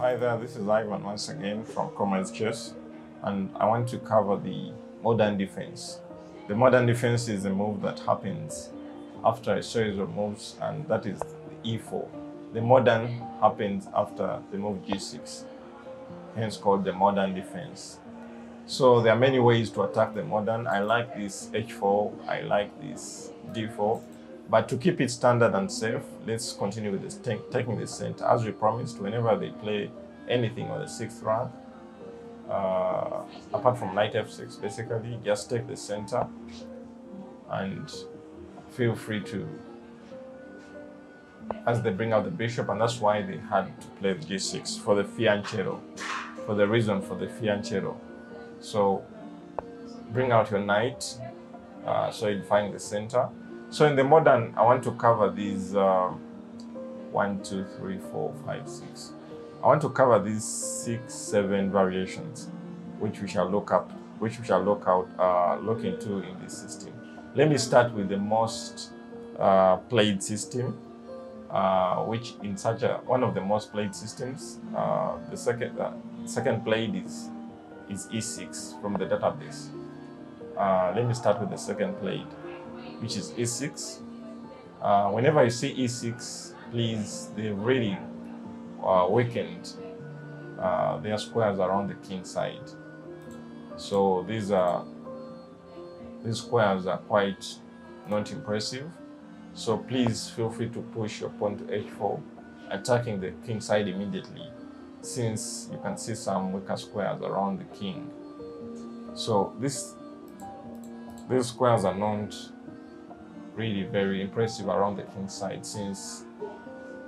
Hi there, this is Ivan once again from Commerce Chess, and I want to cover the modern defense. The modern defense is a move that happens after a series of moves, and that is the e4. The modern happens after the move g6, hence called the modern defense. So there are many ways to attack the modern. I like this h4, I like this d4. But to keep it standard and safe, let's continue with this taking the center. As we promised, whenever they play anything on the 6th rank, apart from knight f6, basically, just take the center and feel free to, as they bring out the bishop, and that's why they had to play the g6 for the fianchetto, for the reason for the fianchetto. So bring out your knight, solidifying the center. So in the modern, I want to cover these 1, 2, 3, 4, 5, 6. I want to cover these 6, 7 variations, which we shall look into in this system. Let me start with the most played system, which in one of the most played systems, the second played is e6 from the database. Let me start with the second played, which is e6. Whenever you see e6, please, they've really weakened their squares around the king side. So these squares are quite not impressive. So please feel free to push your pawn to h4, attacking the king side immediately, since you can see some weaker squares around the king. So these squares are not really very impressive around the king side, since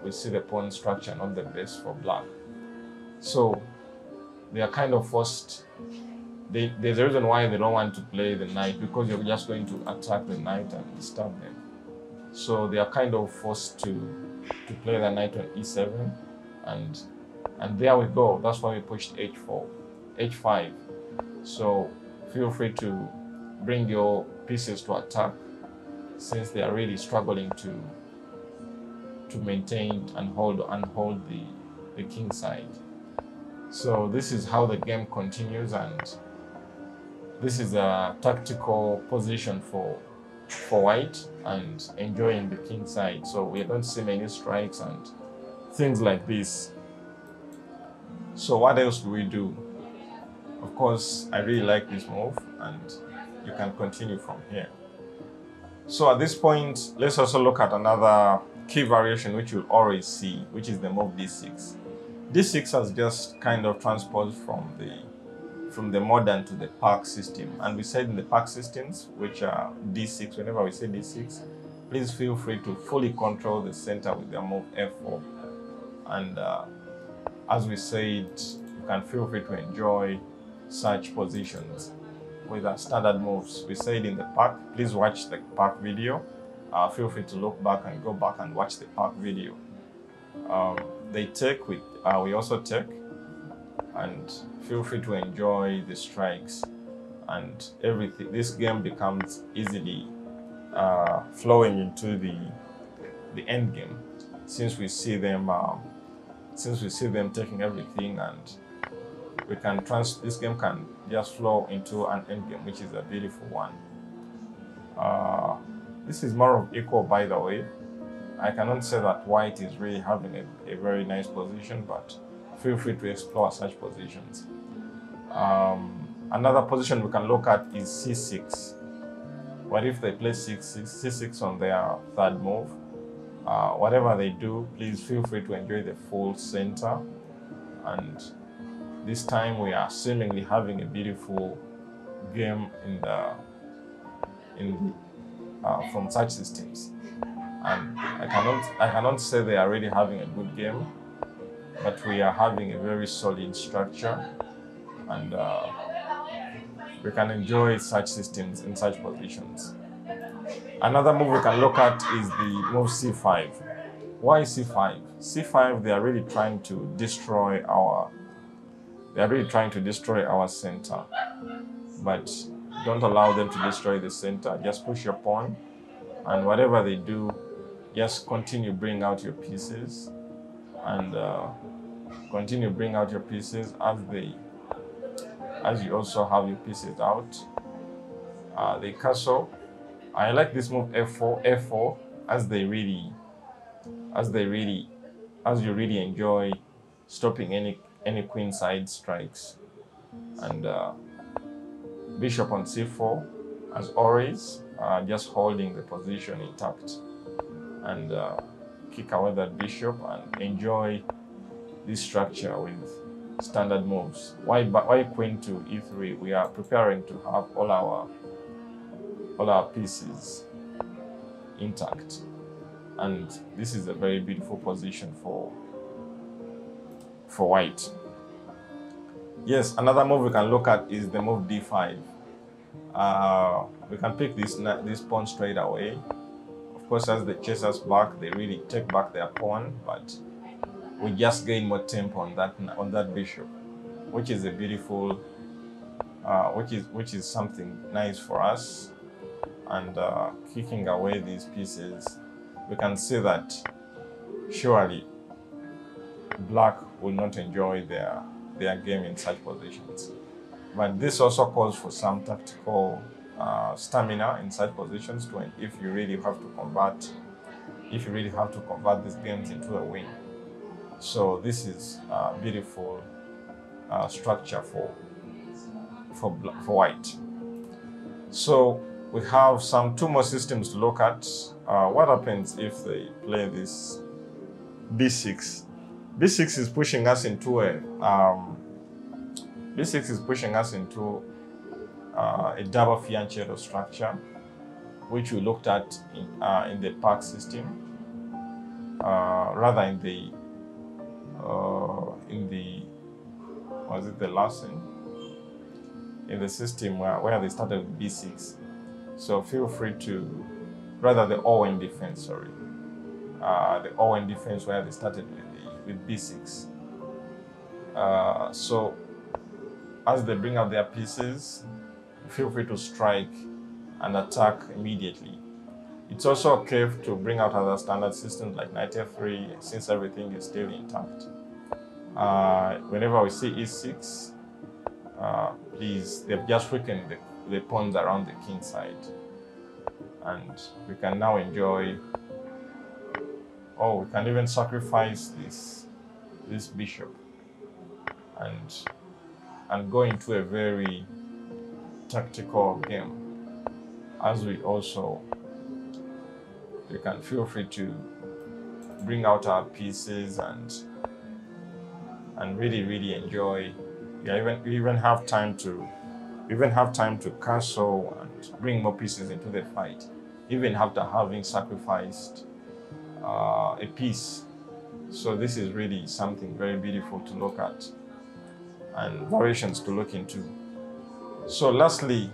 we see the pawn structure not the best for black. So they are kind of forced. There's a reason why they don't want to play the knight, because you're just going to attack the knight and disturb them. So they are kind of forced to play the knight on e7, and there we go. That's why we pushed h4, h5. So feel free to bring your pieces to attack, since they are really struggling to maintain and hold the king side. So this is how the game continues, and this is a tactical position for white and enjoying the king side. So we are going to see many strikes and things like this. So what else do we do? Of course, I really like this move, and you can continue from here. So at this point, let's also look at another key variation which you'll always see, which is the move d6. d6 has just kind of transposed from the modern to the Park system. And we said in the Park systems, which are d6, whenever we say d6, please feel free to fully control the center with the move f4. And as we said, you can feel free to enjoy such positions with our standard moves. We said in the Park, please watch the Park video. Feel free to look back and go back and watch the Park video. They take, we also take, and feel free to enjoy the strikes and everything. This game becomes easily flowing into the end game, since we see them taking everything, and this game can just flow into an endgame, which is a beautiful one. This is more of equal, by the way. I cannot say that white is really having a very nice position, but feel free to explore such positions. Another position we can look at is c6. What if they play c6 on their third move? Whatever they do, please feel free to enjoy the full center. And this time we are seemingly having a beautiful game from such systems. And I cannot say they are really having a good game, but we are having a very solid structure, and we can enjoy such systems in such positions. Another move we can look at is the move c5. Why c5? c5, they are really trying to destroy our center, but don't allow them to destroy the center. Just push your pawn, and whatever they do, just continue bring out your pieces, and Continue bring out your pieces as you also have your pieces out. The castle. I like this move F4 as you really enjoy stopping any queen side strikes. And bishop on c4 as always, just holding the position intact, and kick away that bishop and enjoy this structure with standard moves. Why queen to e3? We are preparing to have all our pieces intact, and this is a very beautiful position for white. Yes, another move we can look at is the move d5. We can pick this pawn straight away. Of course, as the chasers back, they really take back their pawn, but we just gain more tempo on that bishop, which is a beautiful, which is something nice for us. And kicking away these pieces, we can see that surely black will not enjoy their game in such positions. But this also calls for some tactical stamina in such positions if you really have to convert these games into a win. So this is a beautiful structure for white. So we have two more systems to look at. What happens if they play this b6? b6 is pushing us into a double fianchetto structure, which we looked at in the Park system, rather in the was it the lesson in the system where they started with b6. So feel free to, rather the Owen defense, sorry, the Owen defense where they started with b6. So as they bring out their pieces, feel free to strike and attack immediately. It's also okay to bring out other standard systems like knight f3, since everything is still intact. Whenever we see e6, please, they've just weakened the pawns around the king side, and we can now enjoy. Oh, we can even sacrifice this bishop and go into a very tactical game. As we can feel free to bring out our pieces and really enjoy. We even have time to castle and bring more pieces into the fight, even after having sacrificed a piece. So this is really something very beautiful to look at and variations to look into. So lastly,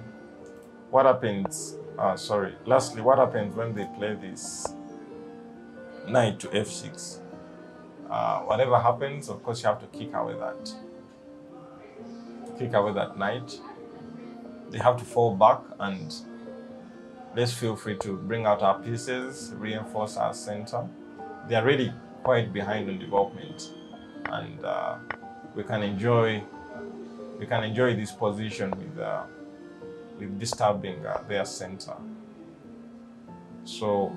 what happens when they play this knight to f6? Whatever happens, of course, you have to kick away that knight. They have to fall back, and let's feel free to bring out our pieces, reinforce our center. They are really quite behind on development, and we can enjoy this position with disturbing their center. So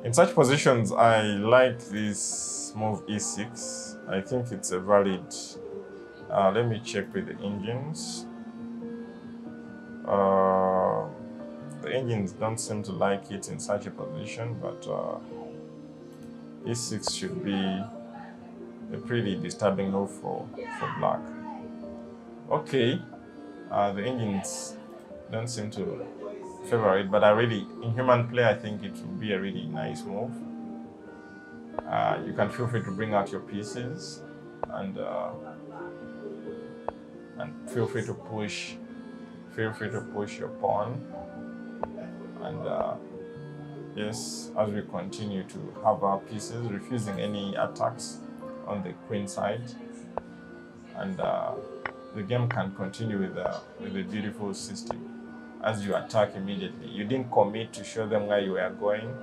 in such positions, I like this move e6. I think it's a valid. Let me check with the engines. The engines don't seem to like it in such a position, but e6 should be a pretty disturbing move for black. Okay, the engines don't seem to favor it, but in human play, I think it will be a really nice move. You can feel free to bring out your pieces and feel free to push your pawn. And yes, as we continue to have our pieces, refusing any attacks on the queen side, and the game can continue with a beautiful system. As you attack immediately, you didn't commit to show them where you were going,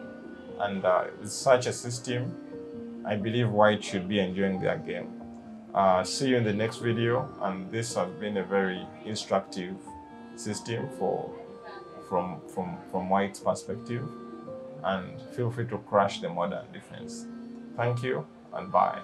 and with such a system, I believe white should be enjoying their game. See you in the next video, and this has been a very instructive system from white's perspective, and feel free to crush the modern defense. Thank you and bye.